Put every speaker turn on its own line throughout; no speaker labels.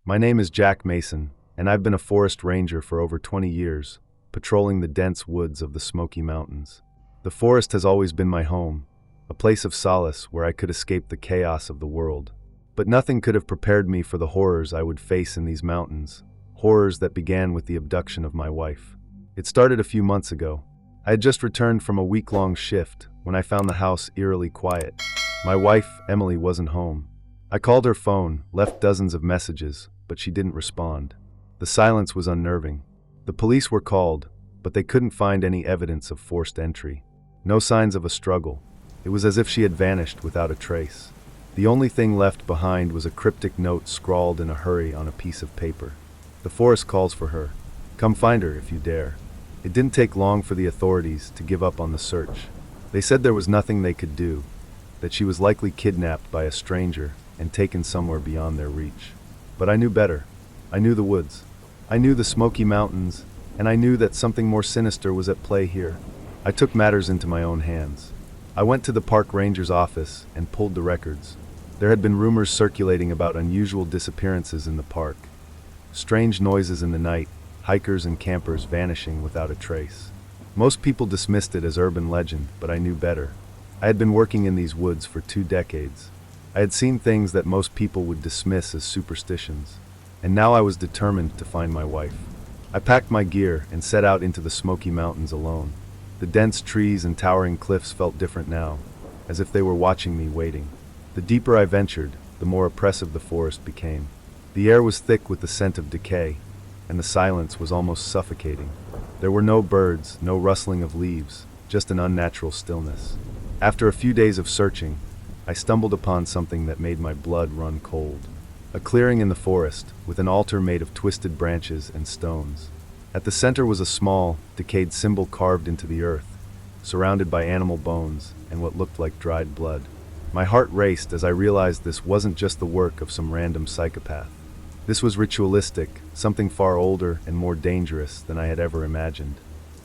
My name is Jack Mason, and I've been a forest ranger for over 20 years, patrolling the dense woods of the Smoky Mountains. The forest has always been my home, a place of solace where I could escape the chaos of the world. But nothing could have prepared me for the horrors I would face in these mountains, horrors that began with the abduction of my wife. It started a few months ago. I had just returned from a week-long shift when I found the house eerily quiet. My wife, Emily, wasn't home. I called her phone, left dozens of messages, but she didn't respond. The silence was unnerving. The police were called, but they couldn't find any evidence of forced entry. No signs of a struggle. It was as if she had vanished without a trace. The only thing left behind was a cryptic note scrawled in a hurry on a piece of paper. The forest calls for her. Come find her if you dare. It didn't take long for the authorities to give up on the search. They said there was nothing they could do, that she was likely kidnapped by a stranger and taken somewhere beyond their reach. But I knew better. I knew the woods. I knew the Smoky Mountains, and I knew that something more sinister was at play here. I took matters into my own hands. I went to the park ranger's office and pulled the records. There had been rumors circulating about unusual disappearances in the park. Strange noises in the night, hikers and campers vanishing without a trace. Most people dismissed it as urban legend, but I knew better. I had been working in these woods for 2 decades. I had seen things that most people would dismiss as superstitions, and now I was determined to find my wife. I packed my gear and set out into the Smoky Mountains alone. The dense trees and towering cliffs felt different now, as if they were watching me waiting. The deeper I ventured, the more oppressive the forest became. The air was thick with the scent of decay, and the silence was almost suffocating. There were no birds, no rustling of leaves, just an unnatural stillness. After a few days of searching, I stumbled upon something that made my blood run cold. A clearing in the forest, with an altar made of twisted branches and stones. At the center was a small, decayed symbol carved into the earth, surrounded by animal bones and what looked like dried blood. My heart raced as I realized this wasn't just the work of some random psychopath. This was ritualistic, something far older and more dangerous than I had ever imagined.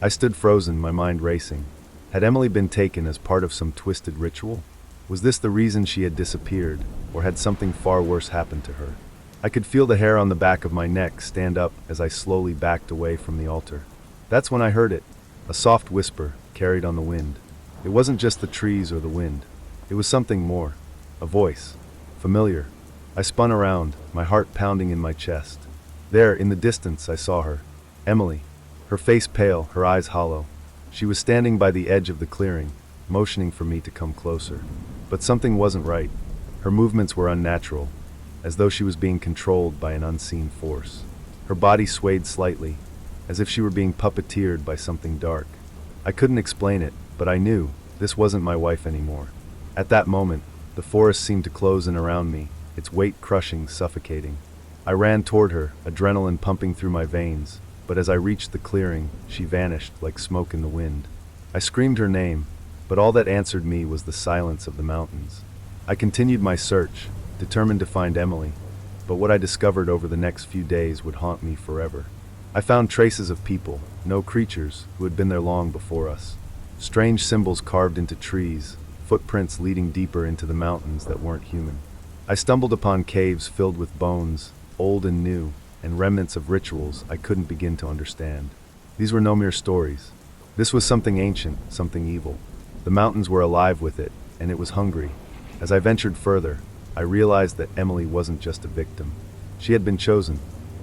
I stood frozen, my mind racing. Had Emily been taken as part of some twisted ritual? Was this the reason she had disappeared, or had something far worse happened to her? I could feel the hair on the back of my neck stand up as I slowly backed away from the altar. That's when I heard it, a soft whisper carried on the wind. It wasn't just the trees or the wind. It was something more, a voice, familiar. I spun around, my heart pounding in my chest. There, in the distance, I saw her, Emily, her face pale, her eyes hollow. She was standing by the edge of the clearing, motioning for me to come closer. But something wasn't right. Her movements were unnatural, as though she was being controlled by an unseen force. Her body swayed slightly, as if she were being puppeteered by something dark. I couldn't explain it, but I knew this wasn't my wife anymore. At that moment, the forest seemed to close in around me, its weight crushing, suffocating. I ran toward her, adrenaline pumping through my veins, but as I reached the clearing, she vanished like smoke in the wind. I screamed her name, but all that answered me was the silence of the mountains. I continued my search, determined to find Emily, but what I discovered over the next few days would haunt me forever. I found traces of people, no creatures, who had been there long before us. Strange symbols carved into trees, footprints leading deeper into the mountains that weren't human. I stumbled upon caves filled with bones, old and new, and remnants of rituals I couldn't begin to understand. These were no mere stories. This was something ancient, something evil. The mountains were alive with it, and it was hungry. As I ventured further, I realized that Emily wasn't just a victim. She had been chosen.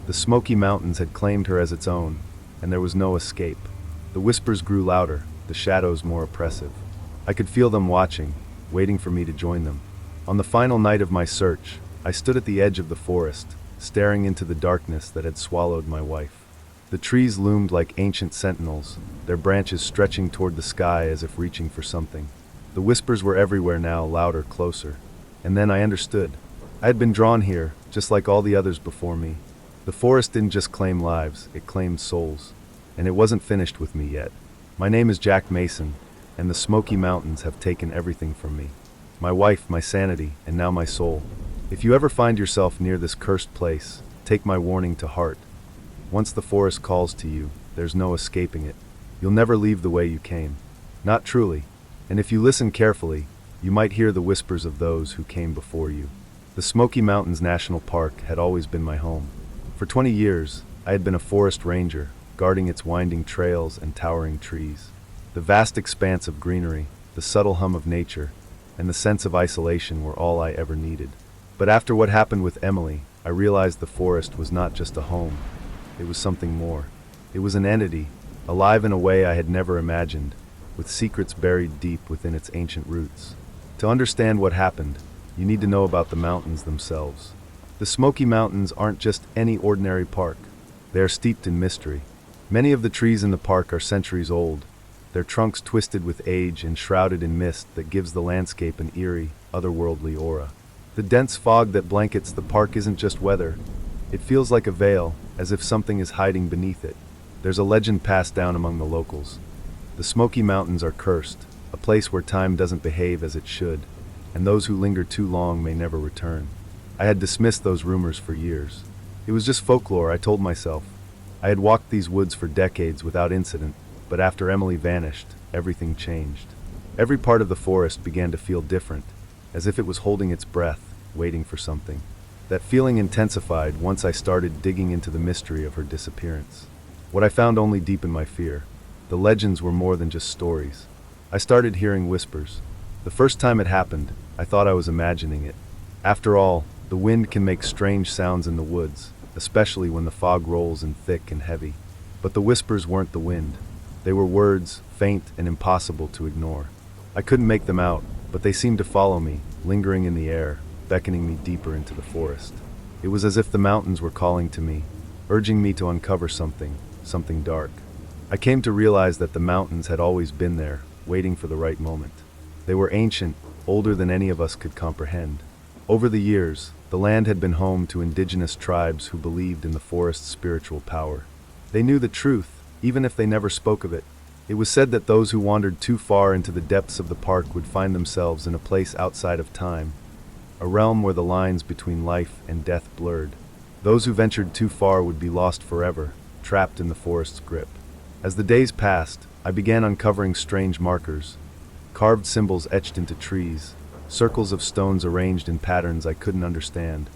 The Smoky Mountains had claimed her as its own, and there was no escape. The whispers grew louder, the shadows more oppressive. I could feel them watching, waiting for me to join them. On the final night of my search, I stood at the edge of the forest, staring into the darkness that had swallowed my wife. The trees loomed like ancient sentinels, their branches stretching toward the sky as if reaching for something. The whispers were everywhere now, louder, closer. And then I understood. I had been drawn here, just like all the others before me. The forest didn't just claim lives, it claimed souls. And it wasn't finished with me yet. My name is Jack Mason, and the Smoky Mountains have taken everything from me. My wife, my sanity, and now my soul. If you ever find yourself near this cursed place, take my warning to heart. Once the forest calls to you, there's no escaping it. You'll never leave the way you came. Not truly. And if you listen carefully, you might hear the whispers of those who came before you. The The Smoky Mountains National Park had always been my home. For 20 years, I had been a forest ranger, guarding its winding trails and towering trees. The vast expanse of greenery, the subtle hum of nature, and the sense of isolation were all I ever needed. But after what happened with Emily, I realized the forest was not just a home. It was something more. It was an entity, alive in a way I had never imagined, with secrets buried deep within its ancient roots. To understand what happened, you need to know about the mountains themselves. The Smoky Mountains aren't just any ordinary park. They are steeped in mystery. Many of the trees in the park are centuries old, their trunks twisted with age and shrouded in mist that gives the landscape an eerie, otherworldly aura. The dense fog that blankets the park isn't just weather. It feels like a veil, as if something is hiding beneath it. There's a legend passed down among the locals. The Smoky Mountains are cursed, a place where time doesn't behave as it should, and those who linger too long may never return. I had dismissed those rumors for years. It was just folklore, I told myself. I had walked these woods for decades without incident, but after Emily vanished, everything changed. Every part of the forest began to feel different, as if it was holding its breath, waiting for something. That feeling intensified once I started digging into the mystery of her disappearance. What I found only deepened my fear. The legends were more than just stories. I started hearing whispers. The first time it happened, I thought I was imagining it. After all, the wind can make strange sounds in the woods, especially when the fog rolls in thick and heavy. But the whispers weren't the wind. They were words, faint and impossible to ignore. I couldn't make them out, but they seemed to follow me, lingering in the air, beckoning me deeper into the forest. It was as if the mountains were calling to me, urging me to uncover something dark. I came to realize that the mountains had always been there, waiting for the right moment. They were ancient, older than any of us could comprehend. Over the years, the land had been home to indigenous tribes who believed in the forest's spiritual power. They knew the truth, even if they never spoke of it. It was said that those who wandered too far into the depths of the park would find themselves in a place outside of time, a realm where the lines between life and death blurred. Those who ventured too far would be lost forever, trapped in the forest's grip. As the days passed, I began uncovering strange markers, carved symbols etched into trees, circles of stones arranged in patterns I couldn't understand,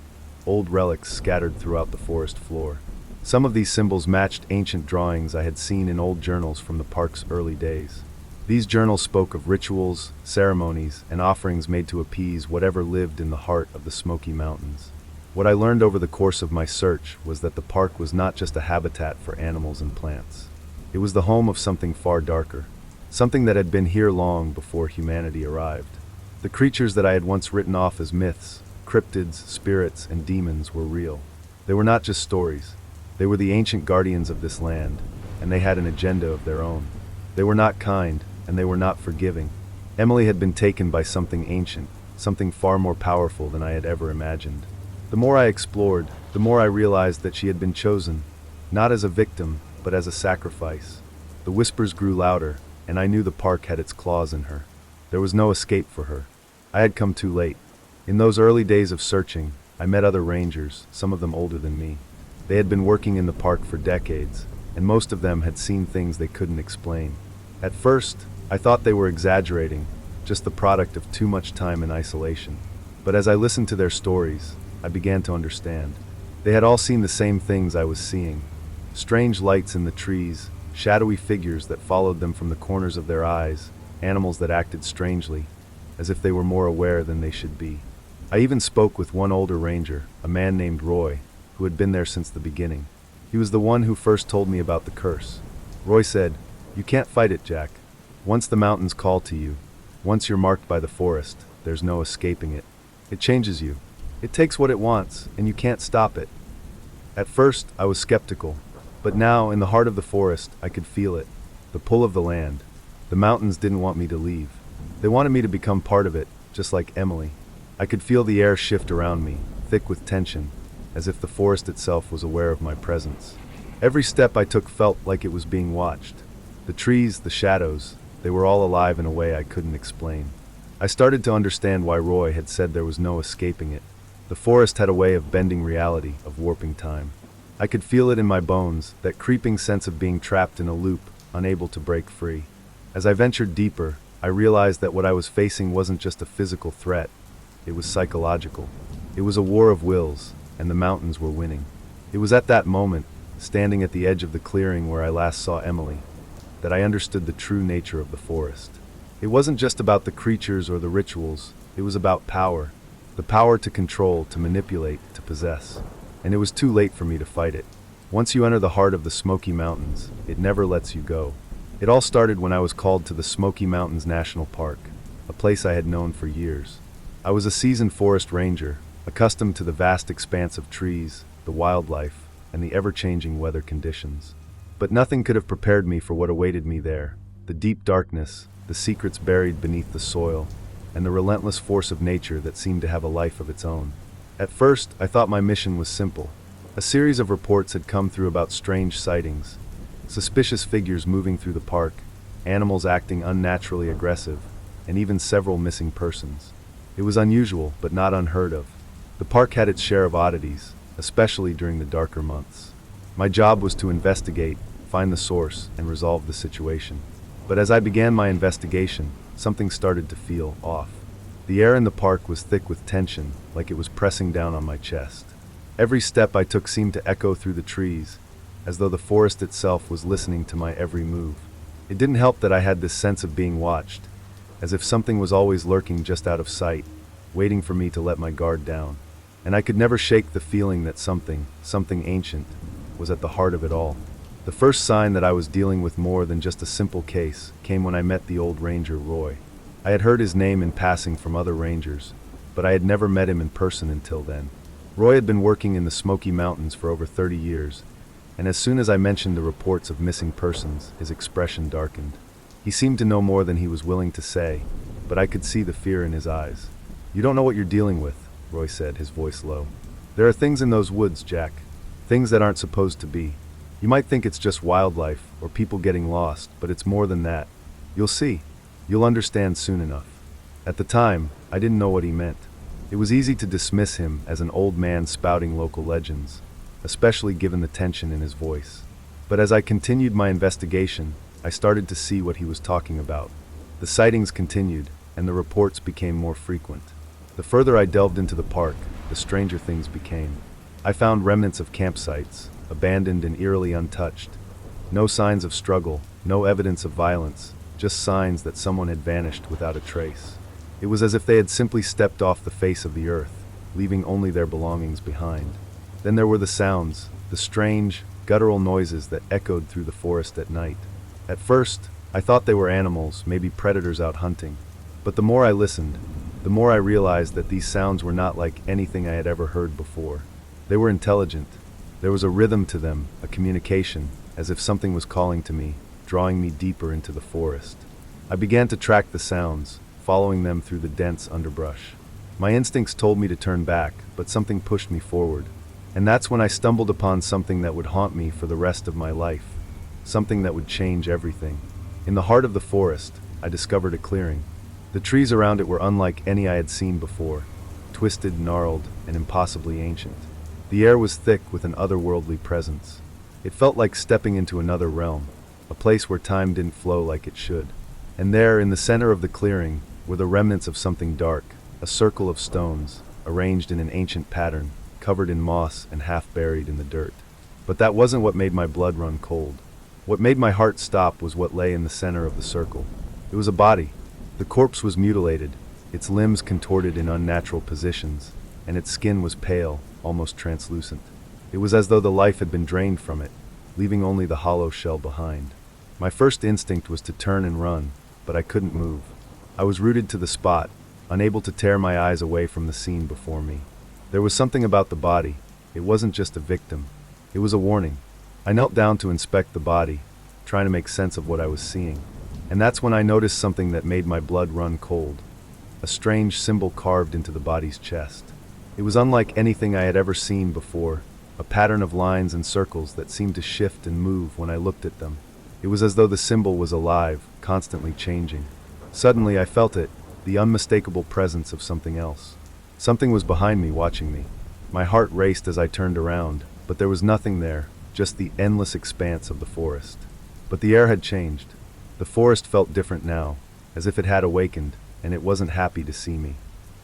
old relics scattered throughout the forest floor. Some of these symbols matched ancient drawings I had seen in old journals from the park's early days. These journals spoke of rituals, ceremonies, and offerings made to appease whatever lived in the heart of the Smoky Mountains. What I learned over the course of my search was that the park was not just a habitat for animals and plants. It was the home of something far darker, something that had been here long before humanity arrived. The creatures that I had once written off as myths, cryptids, spirits, and demons were real. They were not just stories. They were the ancient guardians of this land, and they had an agenda of their own. They were not kind, and they were not forgiving. Emily had been taken by something ancient, something far more powerful than I had ever imagined. The more I explored, the more I realized that she had been chosen, not as a victim, but as a sacrifice. The whispers grew louder, and I knew the park had its claws in her. There was no escape for her. I had come too late. In those early days of searching, I met other rangers, some of them older than me. They had been working in the park for decades, and most of them had seen things they couldn't explain. At first, I thought they were exaggerating, just the product of too much time in isolation. But as I listened to their stories, I began to understand. They had all seen the same things I was seeing. Strange lights in the trees, shadowy figures that followed them from the corners of their eyes, animals that acted strangely, as if they were more aware than they should be. I even spoke with one older ranger, a man named Roy, who had been there since the beginning. He was the one who first told me about the curse. Roy said, "You can't fight it, Jack. Once the mountains call to you, once you're marked by the forest, there's no escaping it. It changes you. It takes what it wants, and you can't stop it." At first, I was skeptical, but now, in the heart of the forest, I could feel it, the pull of the land. The mountains didn't want me to leave. They wanted me to become part of it, just like Emily. I could feel the air shift around me, thick with tension, as if the forest itself was aware of my presence. Every step I took felt like it was being watched. The trees, the shadows, they were all alive in a way I couldn't explain. I started to understand why Roy had said there was no escaping it. The forest had a way of bending reality, of warping time. I could feel it in my bones, that creeping sense of being trapped in a loop, unable to break free. As I ventured deeper, I realized that what I was facing wasn't just a physical threat, it was psychological. It was a war of wills, and the mountains were winning. It was at that moment, standing at the edge of the clearing where I last saw Emily, that I understood the true nature of the forest. It wasn't just about the creatures or the rituals, it was about power. The power to control, to manipulate, to possess. And it was too late for me to fight it. Once you enter the heart of the Smoky Mountains, it never lets you go. It all started when I was called to the Smoky Mountains National Park, a place I had known for years. I was a seasoned forest ranger, accustomed to the vast expanse of trees, the wildlife, and the ever-changing weather conditions. But nothing could have prepared me for what awaited me there: the deep darkness, the secrets buried beneath the soil, and the relentless force of nature that seemed to have a life of its own. At first, I thought my mission was simple. A series of reports had come through about strange sightings, suspicious figures moving through the park, animals acting unnaturally aggressive, and even several missing persons. It was unusual, but not unheard of. The park had its share of oddities, especially during the darker months. My job was to investigate, find the source, and resolve the situation. But as I began my investigation, something started to feel off. The air in the park was thick with tension, like it was pressing down on my chest. Every step I took seemed to echo through the trees, as though the forest itself was listening to my every move. It didn't help that I had this sense of being watched, as if something was always lurking just out of sight, waiting for me to let my guard down. And I could never shake the feeling that something ancient, was at the heart of it all. The first sign that I was dealing with more than just a simple case came when I met the old ranger Roy. I had heard his name in passing from other rangers, but I had never met him in person until then. Roy had been working in the Smoky Mountains for over 30 years, and as soon as I mentioned the reports of missing persons, his expression darkened. He seemed to know more than he was willing to say, but I could see the fear in his eyes. "You don't know what you're dealing with," Roy said, his voice low. "There are things in those woods, Jack. Things that aren't supposed to be. You might think it's just wildlife, or people getting lost, but it's more than that. You'll see. You'll understand soon enough." At the time, I didn't know what he meant. It was easy to dismiss him as an old man spouting local legends, especially given the tension in his voice. But as I continued my investigation, I started to see what he was talking about. The sightings continued, and the reports became more frequent. The further I delved into the park, the stranger things became. I found remnants of campsites, abandoned and eerily untouched. No signs of struggle, no evidence of violence, just signs that someone had vanished without a trace. It was as if they had simply stepped off the face of the earth, leaving only their belongings behind. Then there were the sounds, the strange, guttural noises that echoed through the forest at night. At first, I thought they were animals, maybe predators out hunting. But the more I listened, the more I realized that these sounds were not like anything I had ever heard before. They were intelligent. There was a rhythm to them, a communication, as if something was calling to me, drawing me deeper into the forest. I began to track the sounds, following them through the dense underbrush. My instincts told me to turn back, but something pushed me forward. And that's when I stumbled upon something that would haunt me for the rest of my life. Something that would change everything. In the heart of the forest, I discovered a clearing. The trees around it were unlike any I had seen before, twisted, gnarled, and impossibly ancient. The air was thick with an otherworldly presence. It felt like stepping into another realm, a place where time didn't flow like it should. And there, in the center of the clearing, were the remnants of something dark, a circle of stones, arranged in an ancient pattern, covered in moss and half buried in the dirt. But that wasn't what made my blood run cold. What made my heart stop was what lay in the center of the circle. It was a body. The corpse was mutilated, its limbs contorted in unnatural positions, and its skin was pale, almost translucent. It was as though the life had been drained from it, leaving only the hollow shell behind. My first instinct was to turn and run, but I couldn't move. I was rooted to the spot, unable to tear my eyes away from the scene before me. There was something about the body. It wasn't just a victim. It was a warning. I knelt down to inspect the body, trying to make sense of what I was seeing. And that's when I noticed something that made my blood run cold. A strange symbol carved into the body's chest. It was unlike anything I had ever seen before, a pattern of lines and circles that seemed to shift and move when I looked at them. It was as though the symbol was alive, constantly changing. Suddenly I felt it, the unmistakable presence of something else. Something was behind me, watching me. My heart raced as I turned around, but there was nothing there, just the endless expanse of the forest. But the air had changed. The forest felt different now, as if it had awakened, and it wasn't happy to see me.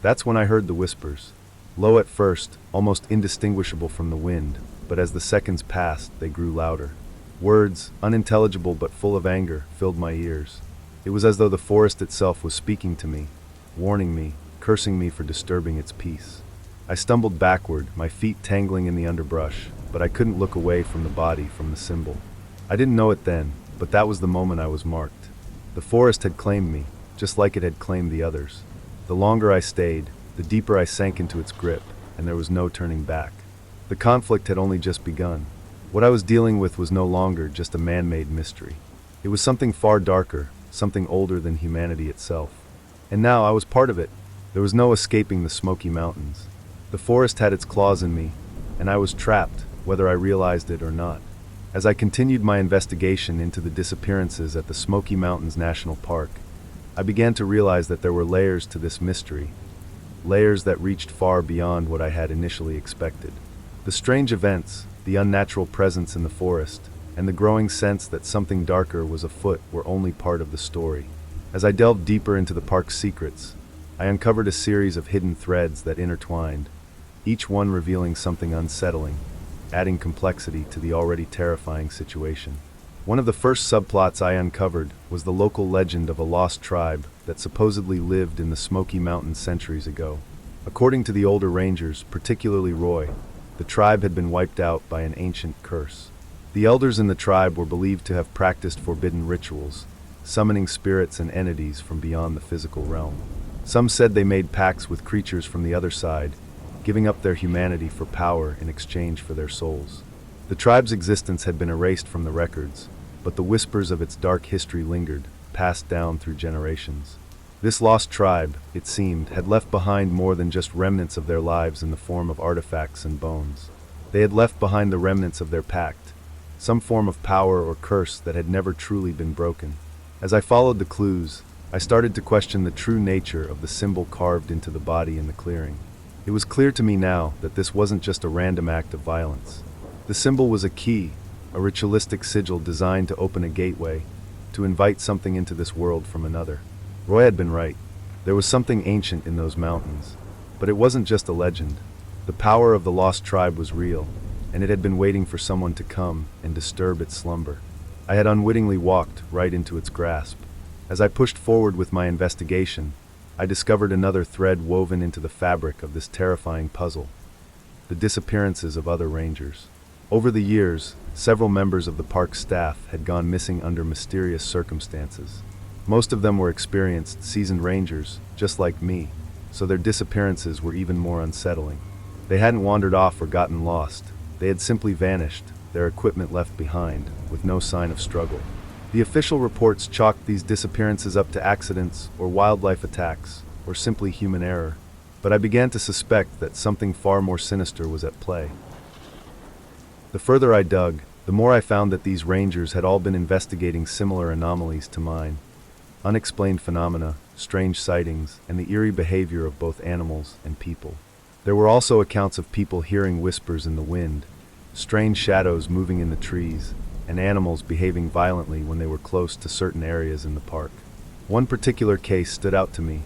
That's when I heard the whispers. Low at first, almost indistinguishable from the wind, but as the seconds passed, they grew louder. Words, unintelligible but full of anger, filled my ears. It was as though the forest itself was speaking to me, warning me, cursing me for disturbing its peace. I stumbled backward, my feet tangling in the underbrush, but I couldn't look away from the body, from the symbol. I didn't know it then, but that was the moment I was marked. The forest had claimed me, just like it had claimed the others. The longer I stayed, the deeper I sank into its grip, and there was no turning back. The conflict had only just begun. What I was dealing with was no longer just a man-made mystery. It was something far darker, something older than humanity itself. And now I was part of it. There was no escaping the Smoky Mountains. The forest had its claws in me, and I was trapped, whether I realized it or not. As I continued my investigation into the disappearances at the Smoky Mountains National Park, I began to realize that there were layers to this mystery, layers that reached far beyond what I had initially expected. The strange events, the unnatural presence in the forest, and the growing sense that something darker was afoot were only part of the story. As I delved deeper into the park's secrets, I uncovered a series of hidden threads that intertwined, each one revealing something unsettling, adding complexity to the already terrifying situation. One of the first subplots I uncovered was the local legend of a lost tribe that supposedly lived in the Smoky Mountains centuries ago. According to the older rangers, particularly Roy, the tribe had been wiped out by an ancient curse. The elders in the tribe were believed to have practiced forbidden rituals, summoning spirits and entities from beyond the physical realm. Some said they made pacts with creatures from the other side, giving up their humanity for power in exchange for their souls. The tribe's existence had been erased from the records, but the whispers of its dark history lingered, passed down through generations. This lost tribe, it seemed, had left behind more than just remnants of their lives in the form of artifacts and bones. They had left behind the remnants of their pact, some form of power or curse that had never truly been broken. As I followed the clues, I started to question the true nature of the symbol carved into the body in the clearing. It was clear to me now that this wasn't just a random act of violence. The symbol was a key, a ritualistic sigil designed to open a gateway, to invite something into this world from another. Roy had been right. There was something ancient in those mountains. But it wasn't just a legend. The power of the lost tribe was real, and it had been waiting for someone to come and disturb its slumber. I had unwittingly walked right into its grasp. As I pushed forward with my investigation, I discovered another thread woven into the fabric of this terrifying puzzle: the disappearances of other rangers. Over the years, several members of the park staff had gone missing under mysterious circumstances. Most of them were experienced, seasoned rangers, just like me, so their disappearances were even more unsettling. They hadn't wandered off or gotten lost. They had simply vanished, their equipment left behind, with no sign of struggle. The official reports chalked these disappearances up to accidents or wildlife attacks, or simply human error. But I began to suspect that something far more sinister was at play. The further I dug, the more I found that these rangers had all been investigating similar anomalies to mine. Unexplained phenomena, strange sightings, and the eerie behavior of both animals and people. There were also accounts of people hearing whispers in the wind, strange shadows moving in the trees, and animals behaving violently when they were close to certain areas in the park. One particular case stood out to me: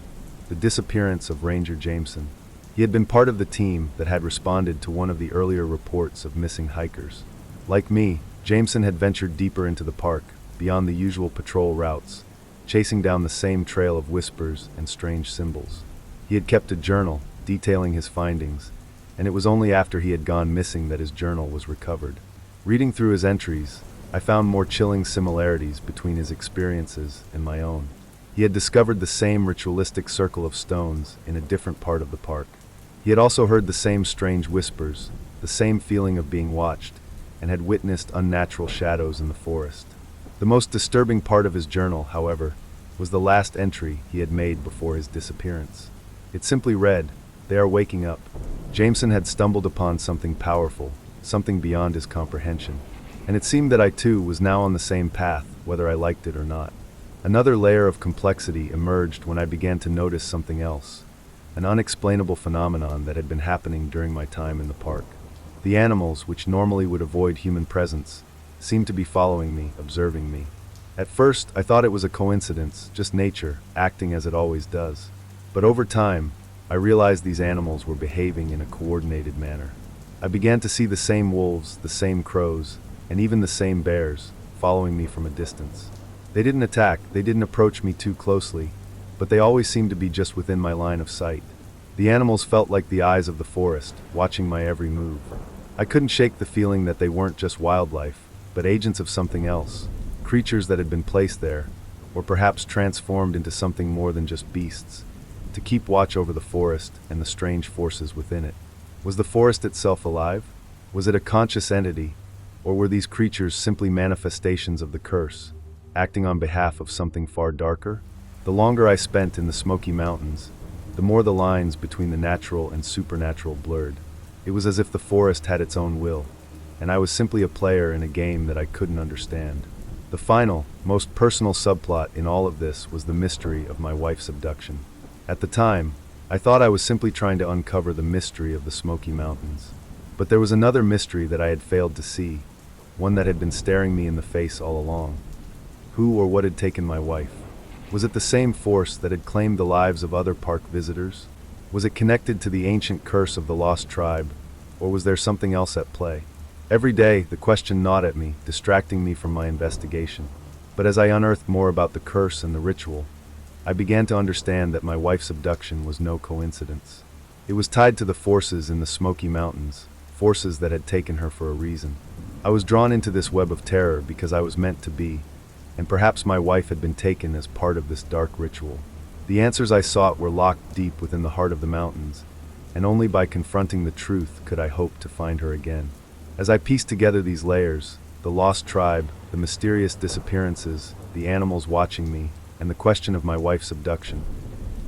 the disappearance of Ranger Jameson. He had been part of the team that had responded to one of the earlier reports of missing hikers. Like me, Jameson had ventured deeper into the park, beyond the usual patrol routes, chasing down the same trail of whispers and strange symbols. He had kept a journal, detailing his findings, and it was only after he had gone missing that his journal was recovered. Reading through his entries, I found more chilling similarities between his experiences and my own. He had discovered the same ritualistic circle of stones in a different part of the park. He had also heard the same strange whispers, the same feeling of being watched, and had witnessed unnatural shadows in the forest. The most disturbing part of his journal, however, was the last entry he had made before his disappearance. It simply read, "They are waking up." Jameson had stumbled upon something powerful, something beyond his comprehension. And it seemed that I too was now on the same path, whether I liked it or not. Another layer of complexity emerged when I began to notice something else, an unexplainable phenomenon that had been happening during my time in the park. The animals, which normally would avoid human presence, seemed to be following me, observing me. At first, I thought it was a coincidence, just nature, acting as it always does. But over time, I realized these animals were behaving in a coordinated manner. I began to see the same wolves, the same crows, and even the same bears, following me from a distance. They didn't attack, they didn't approach me too closely, but they always seemed to be just within my line of sight. The animals felt like the eyes of the forest, watching my every move. I couldn't shake the feeling that they weren't just wildlife, but agents of something else, creatures that had been placed there, or perhaps transformed into something more than just beasts, to keep watch over the forest and the strange forces within it. Was the forest itself alive? Was it a conscious entity, or were these creatures simply manifestations of the curse, acting on behalf of something far darker? The longer I spent in the Smoky Mountains, the more the lines between the natural and supernatural blurred. It was as if the forest had its own will, and I was simply a player in a game that I couldn't understand. The final, most personal subplot in all of this was the mystery of my wife's abduction. At the time, I thought I was simply trying to uncover the mystery of the Smoky Mountains. But there was another mystery that I had failed to see, one that had been staring me in the face all along. Who or what had taken my wife? Was it the same force that had claimed the lives of other park visitors? Was it connected to the ancient curse of the lost tribe, or was there something else at play? Every day, the question gnawed at me, distracting me from my investigation. But as I unearthed more about the curse and the ritual, I began to understand that my wife's abduction was no coincidence. It was tied to the forces in the Smoky Mountains, forces that had taken her for a reason. I was drawn into this web of terror because I was meant to be, and perhaps my wife had been taken as part of this dark ritual. The answers I sought were locked deep within the heart of the mountains, and only by confronting the truth could I hope to find her again. As I pieced together these layers, the lost tribe, the mysterious disappearances, the animals watching me, and the question of my wife's abduction,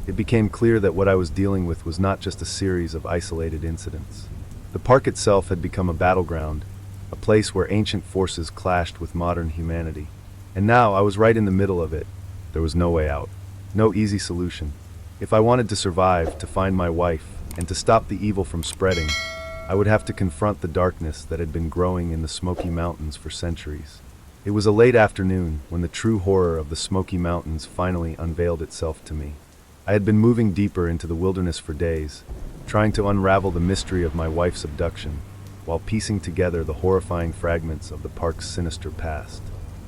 it became clear that what I was dealing with was not just a series of isolated incidents. The park itself had become a battleground, a place where ancient forces clashed with modern humanity. And now I was right in the middle of it. There was no way out, no easy solution. If I wanted to survive, to find my wife, and to stop the evil from spreading, I would have to confront the darkness that had been growing in the Smoky Mountains for centuries. It was a late afternoon when the true horror of the Smoky Mountains finally unveiled itself to me. I had been moving deeper into the wilderness for days, trying to unravel the mystery of my wife's abduction, while piecing together the horrifying fragments of the park's sinister past.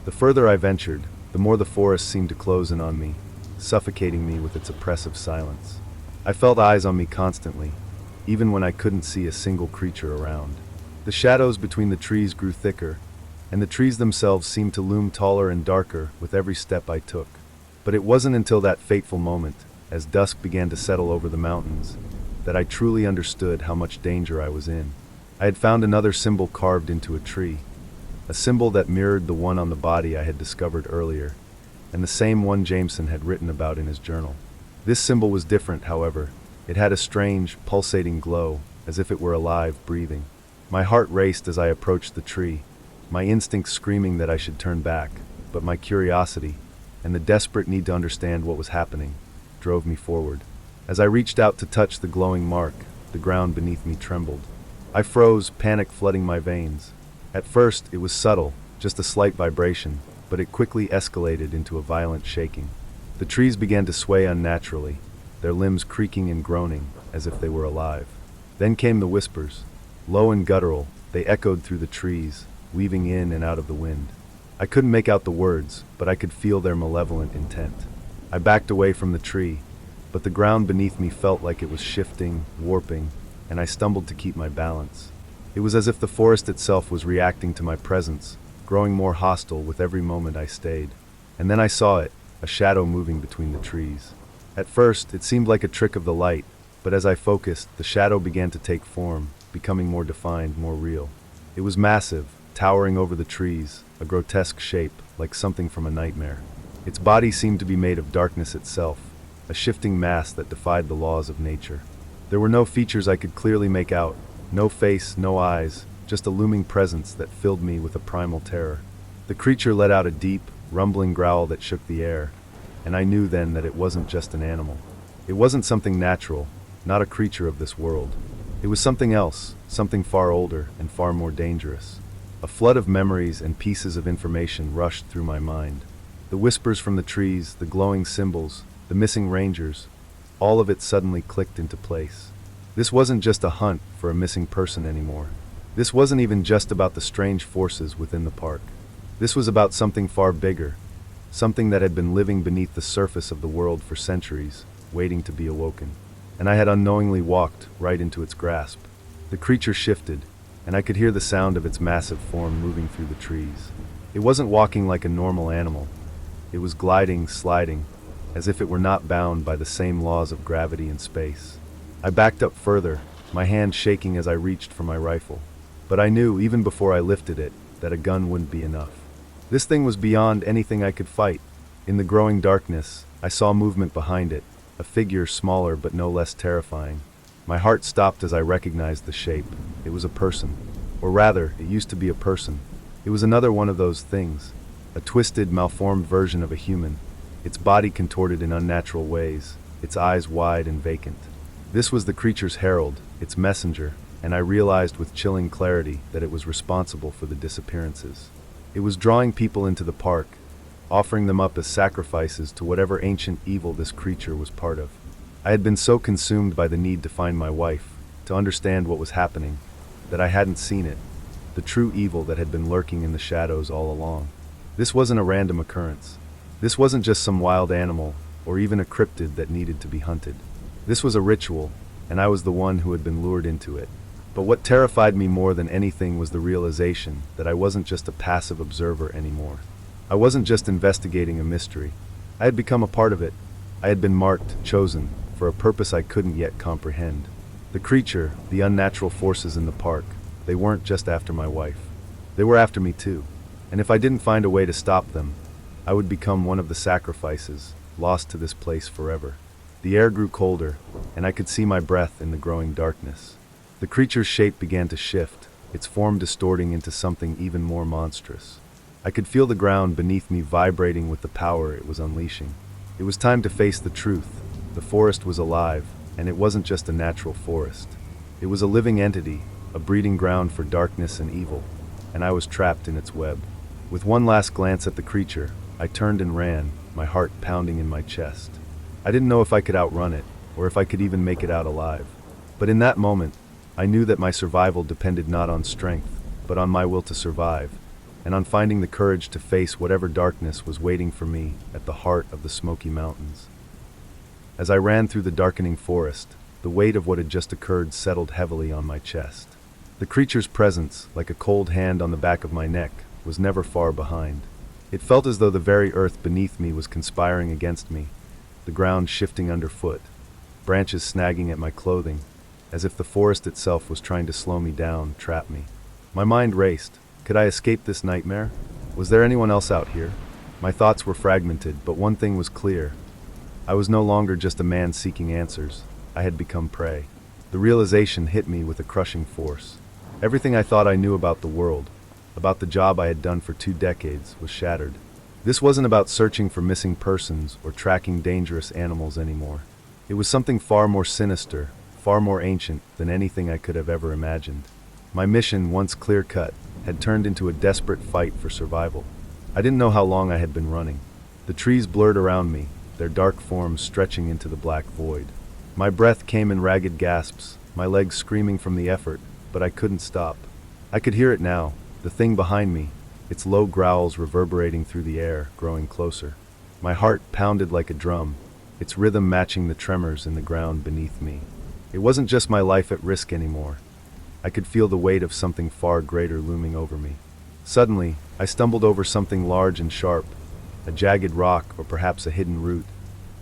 The further I ventured, the more the forest seemed to close in on me, suffocating me with its oppressive silence. I felt eyes on me constantly, even when I couldn't see a single creature around. The shadows between the trees grew thicker, and the trees themselves seemed to loom taller and darker with every step I took. But it wasn't until that fateful moment, as dusk began to settle over the mountains, that I truly understood how much danger I was in. I had found another symbol carved into a tree, a symbol that mirrored the one on the body I had discovered earlier, and the same one Jameson had written about in his journal. This symbol was different, however. It had a strange, pulsating glow, as if it were alive, breathing. My heart raced as I approached the tree, my instincts screaming that I should turn back, but my curiosity, and the desperate need to understand what was happening, drove me forward. As I reached out to touch the glowing mark, the ground beneath me trembled. I froze, panic flooding my veins. At first, it was subtle, just a slight vibration, but it quickly escalated into a violent shaking. The trees began to sway unnaturally, their limbs creaking and groaning, as if they were alive. Then came the whispers. Low and guttural, they echoed through the trees, weaving in and out of the wind. I couldn't make out the words, but I could feel their malevolent intent. I backed away from the tree, but the ground beneath me felt like it was shifting, warping, and I stumbled to keep my balance. It was as if the forest itself was reacting to my presence, growing more hostile with every moment I stayed. And then I saw it, a shadow moving between the trees. At first, it seemed like a trick of the light, but as I focused, the shadow began to take form, becoming more defined, more real. It was massive, towering over the trees, a grotesque shape, like something from a nightmare. Its body seemed to be made of darkness itself, a shifting mass that defied the laws of nature. There were no features I could clearly make out, no face, no eyes, just a looming presence that filled me with a primal terror. The creature let out a deep, rumbling growl that shook the air, and I knew then that it wasn't just an animal. It wasn't something natural, not a creature of this world. It was something else, something far older and far more dangerous. A flood of memories and pieces of information rushed through my mind. The whispers from the trees, the glowing symbols, the missing rangers. all of it suddenly clicked into place. This wasn't just a hunt for a missing person anymore. This wasn't even just about the strange forces within the park. This was about something far bigger, something that had been living beneath the surface of the world for centuries, waiting to be awoken. And I had unknowingly walked right into its grasp. The creature shifted, and I could hear the sound of its massive form moving through the trees. It wasn't walking like a normal animal. It was gliding, sliding, as if it were not bound by the same laws of gravity and space. I backed up further, my hand shaking as I reached for my rifle. But I knew, even before I lifted it, that a gun wouldn't be enough. This thing was beyond anything I could fight. In the growing darkness, I saw movement behind it, a figure smaller but no less terrifying. My heart stopped as I recognized the shape. It was a person. Or rather, it used to be a person. It was another one of those things, a twisted, malformed version of a human, its body contorted in unnatural ways, its eyes wide and vacant. This was the creature's herald, its messenger, and I realized with chilling clarity that it was responsible for the disappearances. It was drawing people into the park, offering them up as sacrifices to whatever ancient evil this creature was part of. I had been so consumed by the need to find my wife, to understand what was happening, that I hadn't seen it, the true evil that had been lurking in the shadows all along. This wasn't a random occurrence. This wasn't just some wild animal, or even a cryptid that needed to be hunted. This was a ritual, and I was the one who had been lured into it. But what terrified me more than anything was the realization that I wasn't just a passive observer anymore. I wasn't just investigating a mystery. I had become a part of it. I had been marked, chosen, for a purpose I couldn't yet comprehend. The creature, the unnatural forces in the park, they weren't just after my wife. They were after me too. And if I didn't find a way to stop them, I would become one of the sacrifices, lost to this place forever. The air grew colder, and I could see my breath in the growing darkness. The creature's shape began to shift, its form distorting into something even more monstrous. I could feel the ground beneath me vibrating with the power it was unleashing. It was time to face the truth. The forest was alive, and it wasn't just a natural forest. It was a living entity, a breeding ground for darkness and evil, and I was trapped in its web. With one last glance at the creature, I turned and ran, my heart pounding in my chest. I didn't know if I could outrun it, or if I could even make it out alive. But in that moment, I knew that my survival depended not on strength, but on my will to survive, and on finding the courage to face whatever darkness was waiting for me at the heart of the Smoky Mountains. As I ran through the darkening forest, the weight of what had just occurred settled heavily on my chest. The creature's presence, like a cold hand on the back of my neck, was never far behind. It felt as though the very earth beneath me was conspiring against me, the ground shifting underfoot, branches snagging at my clothing, as if the forest itself was trying to slow me down, trap me. My mind raced. Could I escape this nightmare? Was there anyone else out here? My thoughts were fragmented, but one thing was clear. I was no longer just a man seeking answers. I had become prey. The realization hit me with a crushing force. Everything I thought I knew about the world, about the job I had done for 2 decades, was shattered. This wasn't about searching for missing persons or tracking dangerous animals anymore. It was something far more sinister, far more ancient than anything I could have ever imagined. My mission, once clear-cut, had turned into a desperate fight for survival. I didn't know how long I had been running. The trees blurred around me, their dark forms stretching into the black void. My breath came in ragged gasps, my legs screaming from the effort, but I couldn't stop. I could hear it now, the thing behind me, its low growls reverberating through the air, growing closer. My heart pounded like a drum, its rhythm matching the tremors in the ground beneath me. It wasn't just my life at risk anymore. I could feel the weight of something far greater looming over me. Suddenly, I stumbled over something large and sharp, a jagged rock or perhaps a hidden root,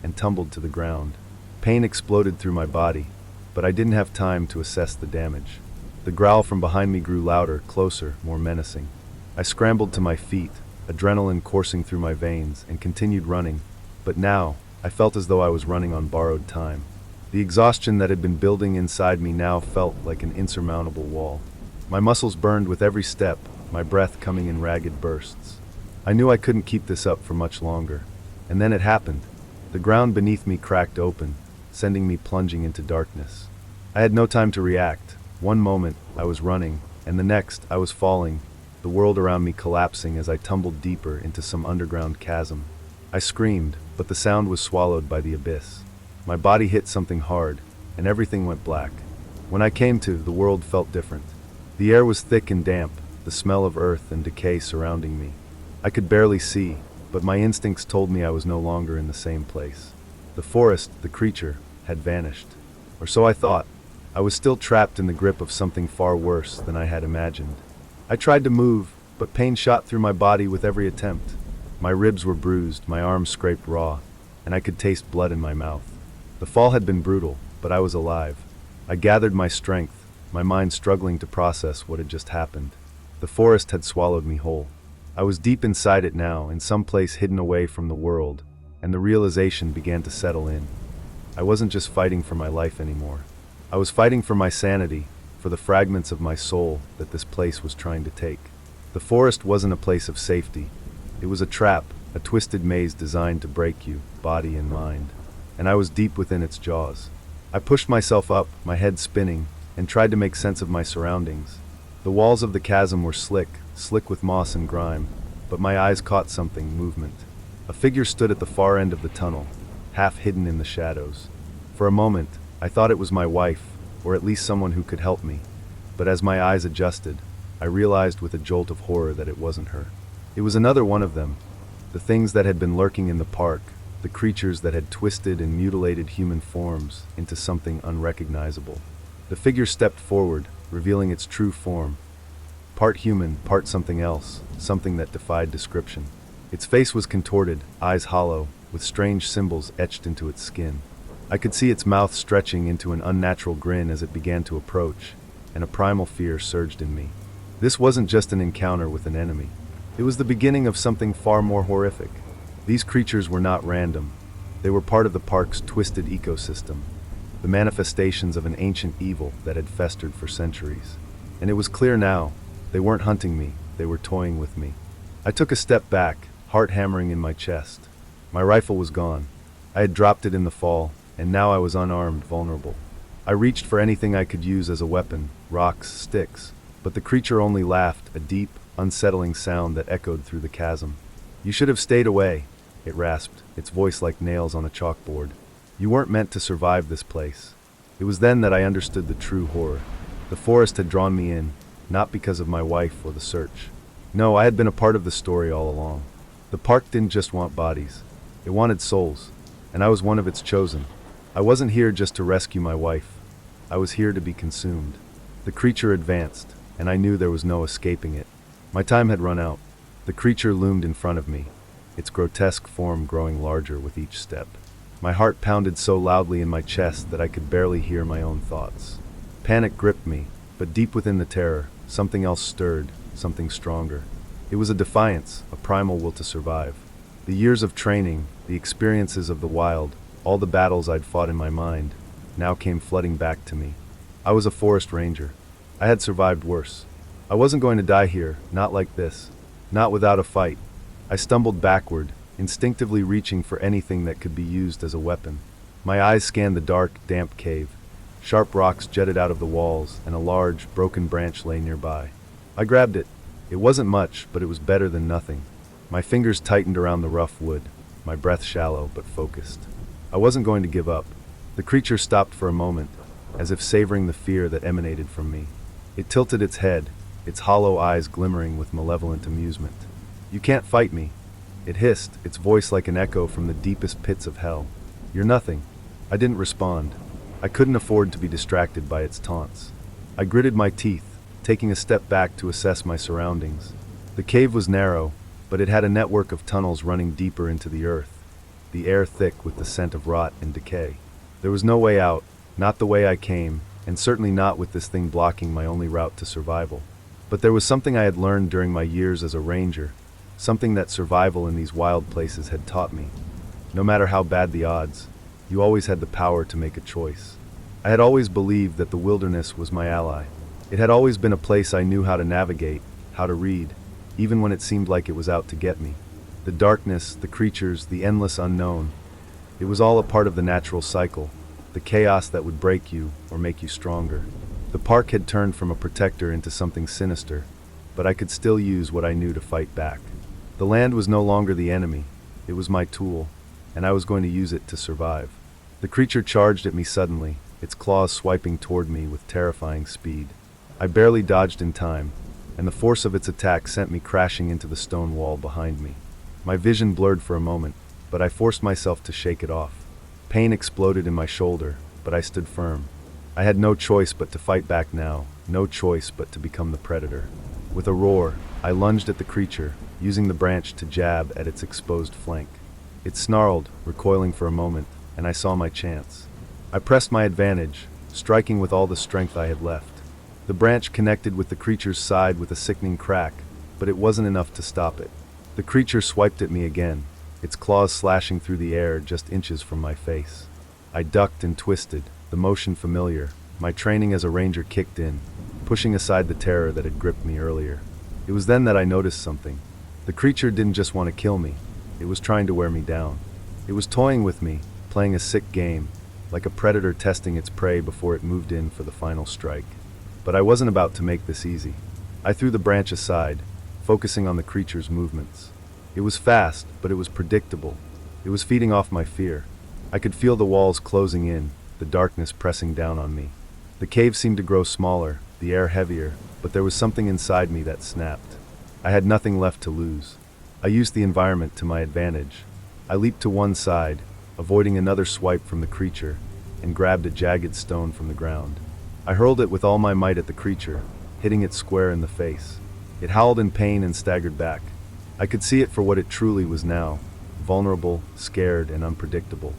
and tumbled to the ground. Pain exploded through my body, but I didn't have time to assess the damage. The growl from behind me grew louder, closer, more menacing. I scrambled to my feet, adrenaline coursing through my veins, and continued running, but now, I felt as though I was running on borrowed time. The exhaustion that had been building inside me now felt like an insurmountable wall. My muscles burned with every step, my breath coming in ragged bursts. I knew I couldn't keep this up for much longer. And then it happened. The ground beneath me cracked open, sending me plunging into darkness. I had no time to react. One moment, I was running, and the next, I was falling, the world around me collapsing as I tumbled deeper into some underground chasm. I screamed, but the sound was swallowed by the abyss. My body hit something hard, and everything went black. When I came to, the world felt different. The air was thick and damp, the smell of earth and decay surrounding me. I could barely see, but my instincts told me I was no longer in the same place. The forest, the creature, had vanished. Or so I thought. I was still trapped in the grip of something far worse than I had imagined. I tried to move, but pain shot through my body with every attempt. My ribs were bruised, my arms scraped raw, and I could taste blood in my mouth. The fall had been brutal, but I was alive. I gathered my strength, my mind struggling to process what had just happened. The forest had swallowed me whole. I was deep inside it now, in some place hidden away from the world, and the realization began to settle in. I wasn't just fighting for my life anymore. I was fighting for my sanity, for the fragments of my soul that this place was trying to take. The forest wasn't a place of safety. It was a trap, a twisted maze designed to break you, body and mind. And I was deep within its jaws. I pushed myself up, my head spinning, and tried to make sense of my surroundings. The walls of the chasm were slick with moss and grime, but my eyes caught something, movement. A figure stood at the far end of the tunnel, half hidden in the shadows. For a moment, I thought it was my wife, or at least someone who could help me. But as my eyes adjusted, I realized with a jolt of horror that it wasn't her. It was another one of them, the things that had been lurking in the park, the creatures that had twisted and mutilated human forms into something unrecognizable. The figure stepped forward, revealing its true form. Part human, part something else, something that defied description. Its face was contorted, eyes hollow, with strange symbols etched into its skin. I could see its mouth stretching into an unnatural grin as it began to approach, and a primal fear surged in me. This wasn't just an encounter with an enemy. It was the beginning of something far more horrific. These creatures were not random. They were part of the park's twisted ecosystem, the manifestations of an ancient evil that had festered for centuries. And it was clear now, they weren't hunting me, they were toying with me. I took a step back, heart hammering in my chest. My rifle was gone. I had dropped it in the fall, and now I was unarmed, vulnerable. I reached for anything I could use as a weapon, rocks, sticks, but the creature only laughed, a deep, unsettling sound that echoed through the chasm. "You should have stayed away," it rasped, its voice like nails on a chalkboard. "You weren't meant to survive this place." It was then that I understood the true horror. The forest had drawn me in, not because of my wife or the search. No, I had been a part of the story all along. The park didn't just want bodies. It wanted souls, and I was one of its chosen. I wasn't here just to rescue my wife. I was here to be consumed. The creature advanced, and I knew there was no escaping it. My time had run out. The creature loomed in front of me, its grotesque form growing larger with each step. My heart pounded so loudly in my chest that I could barely hear my own thoughts. Panic gripped me, but deep within the terror, something else stirred, something stronger. It was a defiance, a primal will to survive. The years of training, the experiences of the wild, all the battles I'd fought in my mind, now came flooding back to me. I was a forest ranger. I had survived worse. I wasn't going to die here, not like this, not without a fight. I stumbled backward, instinctively reaching for anything that could be used as a weapon. My eyes scanned the dark, damp cave. Sharp rocks jetted out of the walls, and a large, broken branch lay nearby. I grabbed it. It wasn't much, but it was better than nothing. My fingers tightened around the rough wood, my breath shallow but focused. I wasn't going to give up. The creature stopped for a moment, as if savoring the fear that emanated from me. It tilted its head, its hollow eyes glimmering with malevolent amusement. "You can't fight me," it hissed, its voice like an echo from the deepest pits of hell. "You're nothing." I didn't respond. I couldn't afford to be distracted by its taunts. I gritted my teeth, taking a step back to assess my surroundings. The cave was narrow, but it had a network of tunnels running deeper into the earth, the air thick with the scent of rot and decay. There was no way out, not the way I came, and certainly not with this thing blocking my only route to survival. But there was something I had learned during my years as a ranger, something that survival in these wild places had taught me. No matter how bad the odds, you always had the power to make a choice. I had always believed that the wilderness was my ally. It had always been a place I knew how to navigate, how to read, even when it seemed like it was out to get me. The darkness, the creatures, the endless unknown. It was all a part of the natural cycle, the chaos that would break you or make you stronger. The park had turned from a protector into something sinister, but I could still use what I knew to fight back. The land was no longer the enemy, it was my tool, and I was going to use it to survive. The creature charged at me suddenly, its claws swiping toward me with terrifying speed. I barely dodged in time, and the force of its attack sent me crashing into the stone wall behind me. My vision blurred for a moment, but I forced myself to shake it off. Pain exploded in my shoulder, but I stood firm. I had no choice but to fight back now, no choice but to become the predator. With a roar, I lunged at the creature, using the branch to jab at its exposed flank. It snarled, recoiling for a moment, and I saw my chance. I pressed my advantage, striking with all the strength I had left. The branch connected with the creature's side with a sickening crack, but it wasn't enough to stop it. The creature swiped at me again, its claws slashing through the air just inches from my face. I ducked and twisted, the motion familiar. My training as a ranger kicked in, pushing aside the terror that had gripped me earlier. It was then that I noticed something. The creature didn't just want to kill me, it was trying to wear me down. It was toying with me, playing a sick game, like a predator testing its prey before it moved in for the final strike. But I wasn't about to make this easy. I threw the branch aside, focusing on the creature's movements. It was fast, but it was predictable. It was feeding off my fear. I could feel the walls closing in, the darkness pressing down on me. The cave seemed to grow smaller, the air heavier, but there was something inside me that snapped. I had nothing left to lose. I used the environment to my advantage. I leaped to one side, avoiding another swipe from the creature, and grabbed a jagged stone from the ground. I hurled it with all my might at the creature, hitting it square in the face. It howled in pain and staggered back. I could see it for what it truly was now, vulnerable, scared, and unpredictable.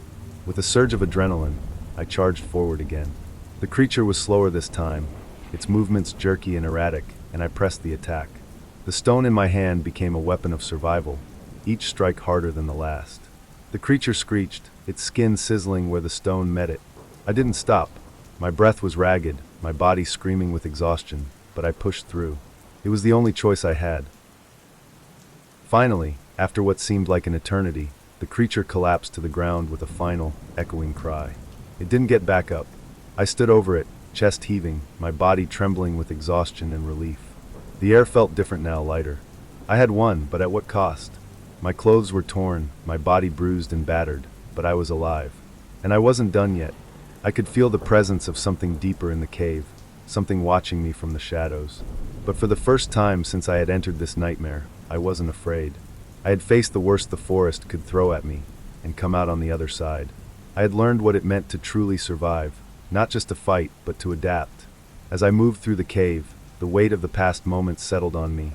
With a surge of adrenaline, I charged forward again. The creature was slower this time, its movements jerky and erratic, and I pressed the attack. The stone in my hand became a weapon of survival, each strike harder than the last. The creature screeched, its skin sizzling where the stone met it. I didn't stop. My breath was ragged, my body screaming with exhaustion, but I pushed through. It was the only choice I had. Finally, after what seemed like an eternity, the creature collapsed to the ground with a final, echoing cry. It didn't get back up. I stood over it, chest heaving, my body trembling with exhaustion and relief. The air felt different now, lighter. I had won, but at what cost? My clothes were torn, my body bruised and battered, but I was alive. And I wasn't done yet. I could feel the presence of something deeper in the cave, something watching me from the shadows. But for the first time since I had entered this nightmare, I wasn't afraid. I had faced the worst the forest could throw at me, and come out on the other side. I had learned what it meant to truly survive, not just to fight, but to adapt. As I moved through the cave, the weight of the past moments settled on me,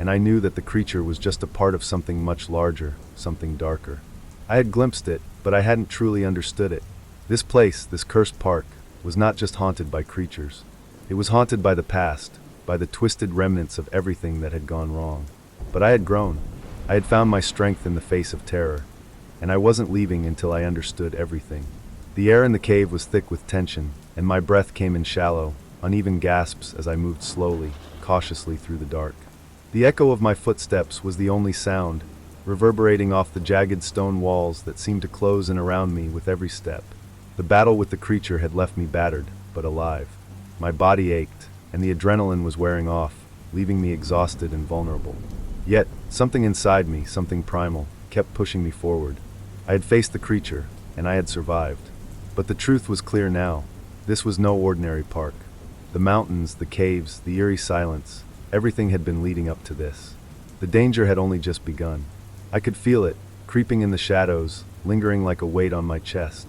and I knew that the creature was just a part of something much larger, something darker. I had glimpsed it, but I hadn't truly understood it. This place, this cursed park, was not just haunted by creatures. It was haunted by the past, by the twisted remnants of everything that had gone wrong. But I had grown. I had found my strength in the face of terror, and I wasn't leaving until I understood everything. The air in the cave was thick with tension, and my breath came in shallow, uneven gasps as I moved slowly, cautiously through the dark. The echo of my footsteps was the only sound, reverberating off the jagged stone walls that seemed to close in around me with every step. The battle with the creature had left me battered, but alive. My body ached, and the adrenaline was wearing off, leaving me exhausted and vulnerable. Yet, something inside me, something primal, kept pushing me forward. I had faced the creature, and I had survived. But the truth was clear now. This was no ordinary park. The mountains, the caves, the eerie silence, everything had been leading up to this. The danger had only just begun. I could feel it, creeping in the shadows, lingering like a weight on my chest.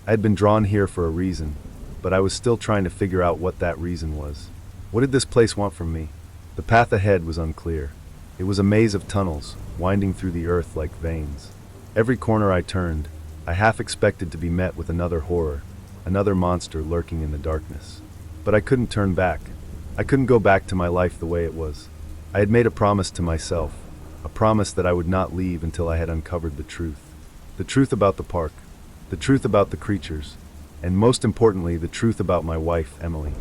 I had been drawn here for a reason, but I was still trying to figure out what that reason was. What did this place want from me? The path ahead was unclear. It was a maze of tunnels, winding through the earth like veins. Every corner I turned, I half expected to be met with another horror, another monster lurking in the darkness. But I couldn't turn back. I couldn't go back to my life the way it was. I had made a promise to myself, a promise that I would not leave until I had uncovered the truth. The truth about the park, the truth about the creatures, and most importantly, the truth about my wife, Emily.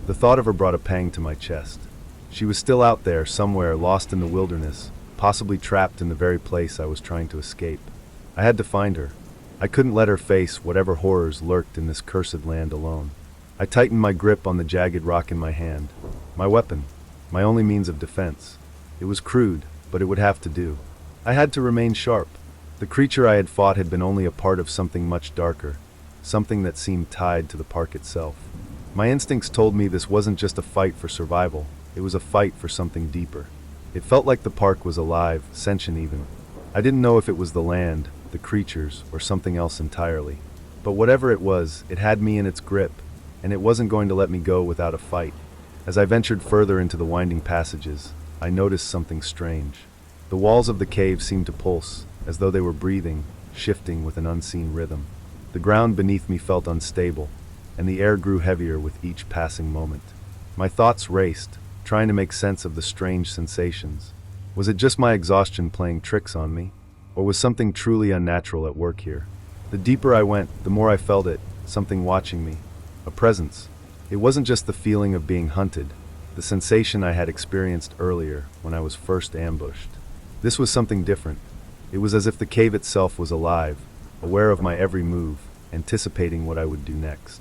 The thought of her brought a pang to my chest. She was still out there, somewhere, lost in the wilderness, possibly trapped in the very place I was trying to escape. I had to find her. I couldn't let her face whatever horrors lurked in this cursed land alone. I tightened my grip on the jagged rock in my hand. My weapon, my only means of defense. It was crude, but it would have to do. I had to remain sharp. The creature I had fought had been only a part of something much darker, something that seemed tied to the park itself. My instincts told me this wasn't just a fight for survival, it was a fight for something deeper. It felt like the park was alive, sentient even. I didn't know if it was the land, the creatures, or something else entirely. But whatever it was, it had me in its grip, and it wasn't going to let me go without a fight. As I ventured further into the winding passages, I noticed something strange. The walls of the cave seemed to pulse, as though they were breathing, shifting with an unseen rhythm. The ground beneath me felt unstable, and the air grew heavier with each passing moment. My thoughts raced, trying to make sense of the strange sensations. Was it just my exhaustion playing tricks on me? Or was something truly unnatural at work here? The deeper I went, the more I felt it, something watching me. A presence. It wasn't just the feeling of being hunted, the sensation I had experienced earlier when I was first ambushed. This was something different. It was as if the cave itself was alive, aware of my every move, anticipating what I would do next.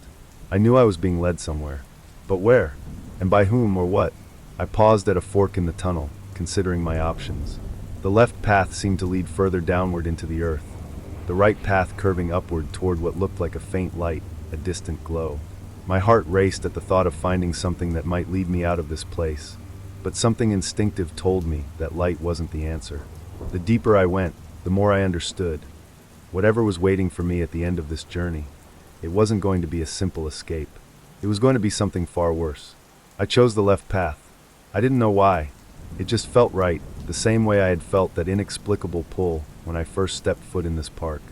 I knew I was being led somewhere. But where? And by whom or what? I paused at a fork in the tunnel, considering my options. The left path seemed to lead further downward into the earth, the right path curving upward toward what looked like a faint light, a distant glow. My heart raced at the thought of finding something that might lead me out of this place, but something instinctive told me that light wasn't the answer. The deeper I went, the more I understood. Whatever was waiting for me at the end of this journey, it wasn't going to be a simple escape. It was going to be something far worse. I chose the left path. I didn't know why. It just felt right, the same way I had felt that inexplicable pull when I first stepped foot in this park.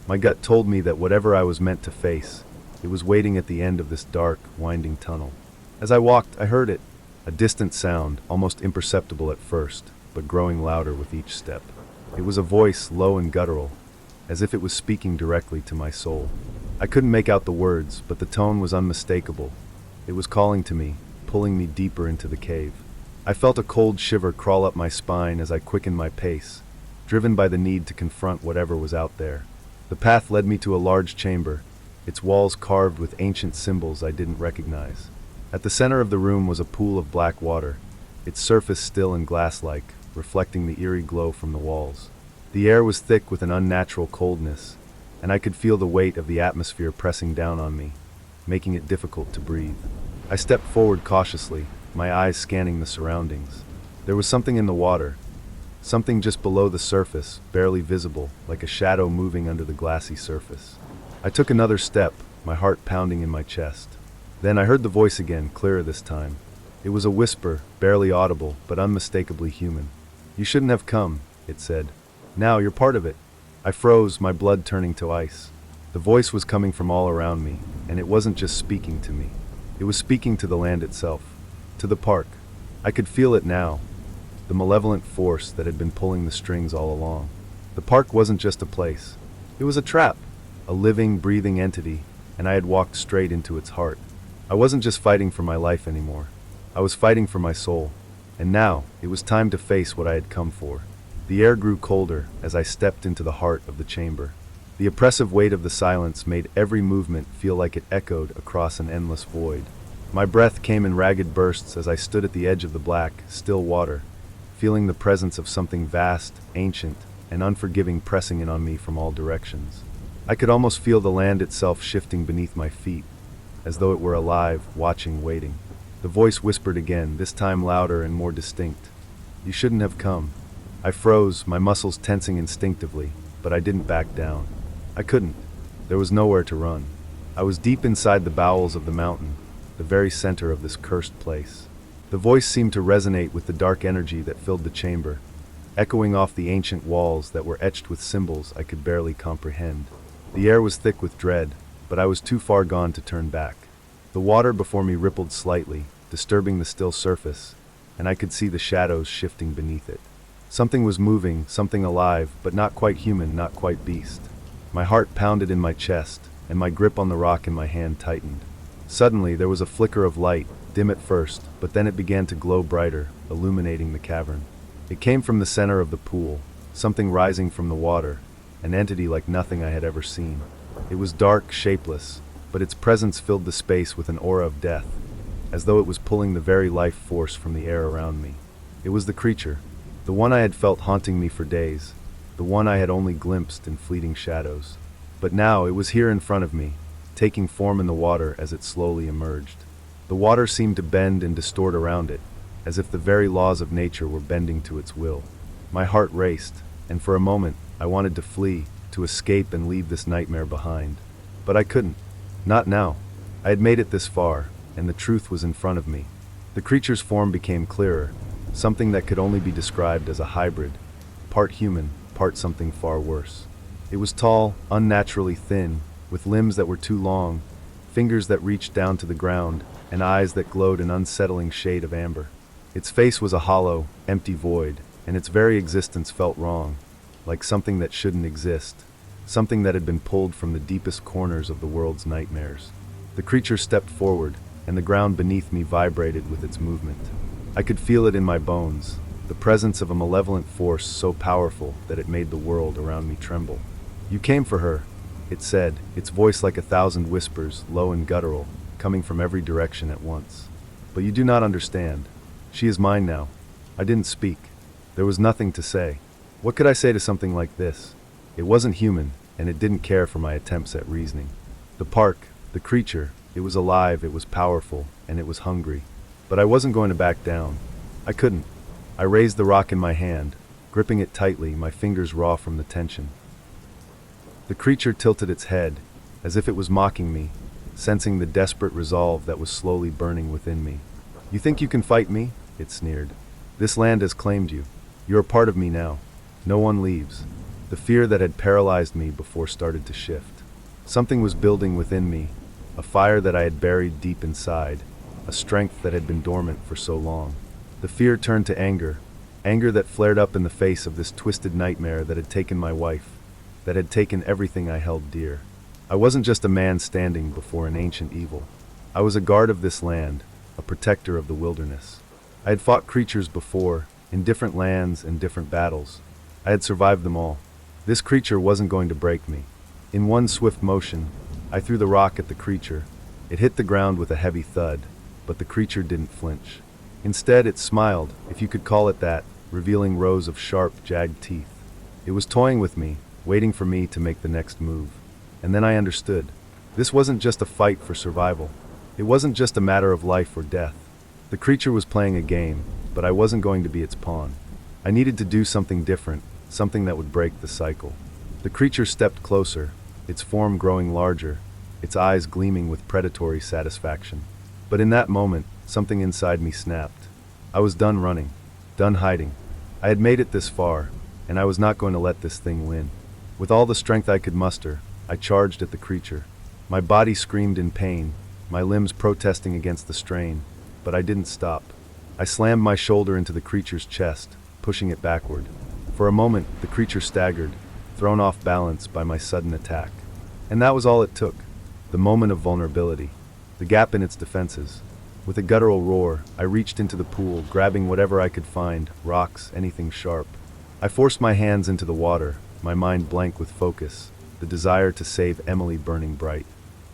My gut told me that whatever I was meant to face, it was waiting at the end of this dark, winding tunnel. As I walked, I heard it, a distant sound, almost imperceptible at first, but growing louder with each step. It was a voice, low and guttural, as if it was speaking directly to my soul. I couldn't make out the words, but the tone was unmistakable. It was calling to me, pulling me deeper into the cave. I felt a cold shiver crawl up my spine as I quickened my pace, driven by the need to confront whatever was out there. The path led me to a large chamber, its walls carved with ancient symbols I didn't recognize. At the center of the room was a pool of black water, its surface still and glass-like, reflecting the eerie glow from the walls. The air was thick with an unnatural coldness, and I could feel the weight of the atmosphere pressing down on me, making it difficult to breathe. I stepped forward cautiously, my eyes scanning the surroundings. There was something in the water, something just below the surface, barely visible, like a shadow moving under the glassy surface. I took another step, my heart pounding in my chest. Then I heard the voice again, clearer this time. It was a whisper, barely audible, but unmistakably human. "You shouldn't have come," it said. "Now you're part of it." I froze, my blood turning to ice. The voice was coming from all around me, and it wasn't just speaking to me. It was speaking to the land itself, to the park. I could feel it now, the malevolent force that had been pulling the strings all along. The park wasn't just a place. It was a trap, a living, breathing entity, and I had walked straight into its heart. I wasn't just fighting for my life anymore. I was fighting for my soul. And now, it was time to face what I had come for. The air grew colder as I stepped into the heart of the chamber. The oppressive weight of the silence made every movement feel like it echoed across an endless void. My breath came in ragged bursts as I stood at the edge of the black, still water, feeling the presence of something vast, ancient, and unforgiving pressing in on me from all directions. I could almost feel the land itself shifting beneath my feet, as though it were alive, watching, waiting. The voice whispered again, this time louder and more distinct. "You shouldn't have come." I froze, my muscles tensing instinctively, but I didn't back down. I couldn't. There was nowhere to run. I was deep inside the bowels of the mountain, the very center of this cursed place. The voice seemed to resonate with the dark energy that filled the chamber, echoing off the ancient walls that were etched with symbols I could barely comprehend. The air was thick with dread, but I was too far gone to turn back. The water before me rippled slightly, disturbing the still surface, and I could see the shadows shifting beneath it. Something was moving, something alive, but not quite human, not quite beast. My heart pounded in my chest, and my grip on the rock in my hand tightened. Suddenly, there was a flicker of light, dim at first, but then it began to glow brighter, illuminating the cavern. It came from the center of the pool, something rising from the water, an entity like nothing I had ever seen. It was dark, shapeless, but its presence filled the space with an aura of death, as though it was pulling the very life force from the air around me. It was the creature, the one I had felt haunting me for days, the one I had only glimpsed in fleeting shadows. But now it was here in front of me, taking form in the water as it slowly emerged. The water seemed to bend and distort around it, as if the very laws of nature were bending to its will. My heart raced, and for a moment I wanted to flee, to escape and leave this nightmare behind. But I couldn't. Not now. I had made it this far, and the truth was in front of me. The creature's form became clearer, something that could only be described as a hybrid, part human, part something far worse. It was tall, unnaturally thin, with limbs that were too long, fingers that reached down to the ground, and eyes that glowed an unsettling shade of amber. Its face was a hollow, empty void, and its very existence felt wrong, like something that shouldn't exist, something that had been pulled from the deepest corners of the world's nightmares. The creature stepped forward, and the ground beneath me vibrated with its movement. I could feel it in my bones, the presence of a malevolent force so powerful that it made the world around me tremble. "You came for her," it said, its voice like 1,000 whispers, low and guttural, coming from every direction at once. "But you do not understand. She is mine now." I didn't speak. There was nothing to say. What could I say to something like this? It wasn't human, and it didn't care for my attempts at reasoning. The park, the creature, it was alive, it was powerful, and it was hungry. But I wasn't going to back down. I couldn't. I raised the rock in my hand, gripping it tightly, my fingers raw from the tension. The creature tilted its head, as if it was mocking me, sensing the desperate resolve that was slowly burning within me. "You think you can fight me?" it sneered. "This land has claimed you. You're a part of me now. No one leaves." The fear that had paralyzed me before started to shift. Something was building within me, a fire that I had buried deep inside, a strength that had been dormant for so long. The fear turned to anger, anger that flared up in the face of this twisted nightmare that had taken my wife, that had taken everything I held dear. I wasn't just a man standing before an ancient evil. I was a guard of this land, a protector of the wilderness. I had fought creatures before, in different lands and different battles. I had survived them all. This creature wasn't going to break me. In one swift motion, I threw the rock at the creature. It hit the ground with a heavy thud, but the creature didn't flinch. Instead, it smiled, if you could call it that, revealing rows of sharp, jagged teeth. It was toying with me, waiting for me to make the next move. And then I understood. This wasn't just a fight for survival. It wasn't just a matter of life or death. The creature was playing a game, but I wasn't going to be its pawn. I needed to do something different, something that would break the cycle. The creature stepped closer, its form growing larger, its eyes gleaming with predatory satisfaction. But in that moment, something inside me snapped. I was done running, done hiding. I had made it this far, and I was not going to let this thing win. With all the strength I could muster, I charged at the creature. My body screamed in pain, my limbs protesting against the strain, but I didn't stop. I slammed my shoulder into the creature's chest, pushing it backward. For a moment, the creature staggered, thrown off balance by my sudden attack. And that was all it took. The moment of vulnerability, the gap in its defenses. With a guttural roar, I reached into the pool, grabbing whatever I could find, rocks, anything sharp. I forced my hands into the water, my mind blank with focus, the desire to save Emily burning bright.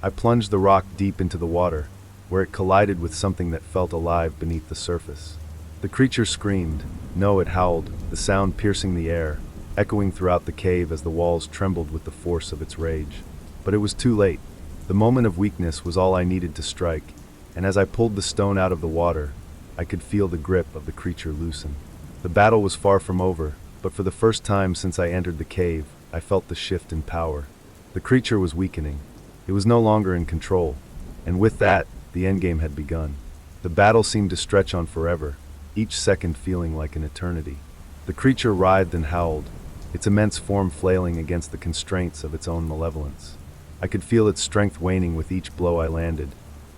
I plunged the rock deep into the water, where it collided with something that felt alive beneath the surface. The creature screamed. No, it howled, the sound piercing the air, echoing throughout the cave as the walls trembled with the force of its rage. But it was too late. The moment of weakness was all I needed to strike, and as I pulled the stone out of the water, I could feel the grip of the creature loosen. The battle was far from over, but for the first time since I entered the cave, I felt the shift in power. The creature was weakening. It was no longer in control, and with that, the endgame had begun. The battle seemed to stretch on forever, each second feeling like an eternity. The creature writhed and howled, its immense form flailing against the constraints of its own malevolence. I could feel its strength waning with each blow I landed,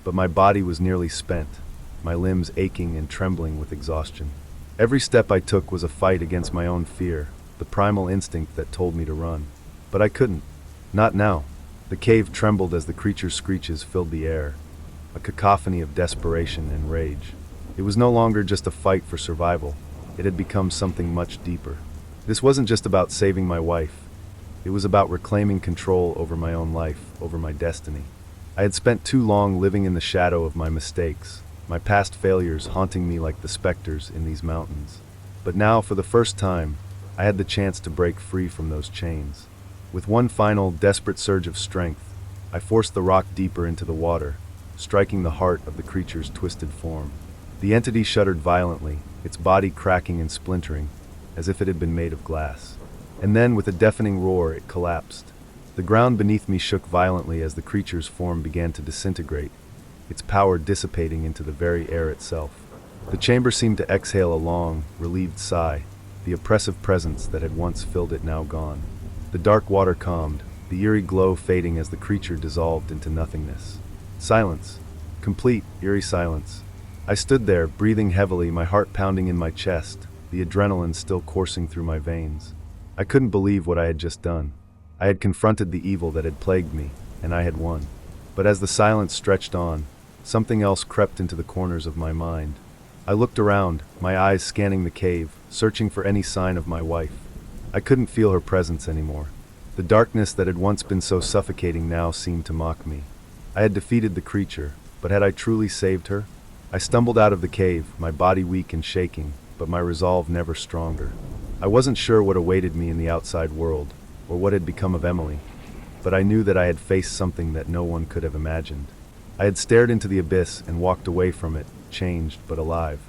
but my body was nearly spent, my limbs aching and trembling with exhaustion. Every step I took was a fight against my own fear, the primal instinct that told me to run. But I couldn't. Not now. The cave trembled as the creature's screeches filled the air, a cacophony of desperation and rage. It was no longer just a fight for survival. It had become something much deeper. This wasn't just about saving my wife. It was about reclaiming control over my own life, over my destiny. I had spent too long living in the shadow of my mistakes, my past failures haunting me like the specters in these mountains. But now, for the first time, I had the chance to break free from those chains. With one final, desperate surge of strength, I forced the rock deeper into the water, striking the heart of the creature's twisted form. The entity shuddered violently, its body cracking and splintering, as if it had been made of glass. And then, with a deafening roar, it collapsed. The ground beneath me shook violently as the creature's form began to disintegrate, its power dissipating into the very air itself. The chamber seemed to exhale a long, relieved sigh, the oppressive presence that had once filled it now gone. The dark water calmed, the eerie glow fading as the creature dissolved into nothingness. Silence. Complete, eerie silence. I stood there, breathing heavily, my heart pounding in my chest, the adrenaline still coursing through my veins. I couldn't believe what I had just done. I had confronted the evil that had plagued me, and I had won. But as the silence stretched on, something else crept into the corners of my mind. I looked around, my eyes scanning the cave, searching for any sign of my wife. I couldn't feel her presence anymore. The darkness that had once been so suffocating now seemed to mock me. I had defeated the creature, but had I truly saved her? I stumbled out of the cave, my body weak and shaking, but my resolve never stronger. I wasn't sure what awaited me in the outside world, or what had become of Emily, but I knew that I had faced something that no one could have imagined. I had stared into the abyss and walked away from it, changed but alive.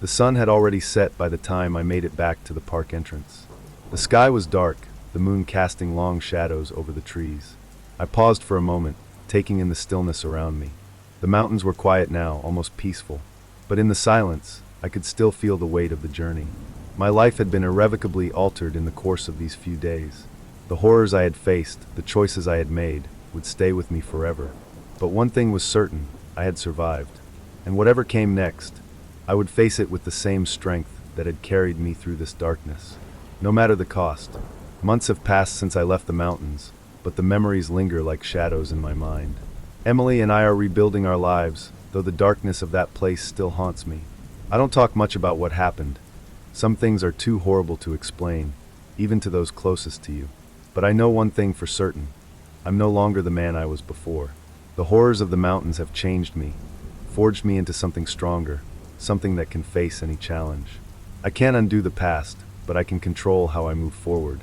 The sun had already set by the time I made it back to the park entrance. The sky was dark, the moon casting long shadows over the trees. I paused for a moment, taking in the stillness around me. The mountains were quiet now, almost peaceful, but in the silence, I could still feel the weight of the journey. My life had been irrevocably altered in the course of these few days. The horrors I had faced, the choices I had made, would stay with me forever. But one thing was certain, I had survived. And whatever came next, I would face it with the same strength that had carried me through this darkness. No matter the cost. Months have passed since I left the mountains, but the memories linger like shadows in my mind. Emily and I are rebuilding our lives, though the darkness of that place still haunts me. I don't talk much about what happened. Some things are too horrible to explain, even to those closest to you. But I know one thing for certain. I'm no longer the man I was before. The horrors of the mountains have changed me, forged me into something stronger, something that can face any challenge. I can't undo the past, but I can control how I move forward.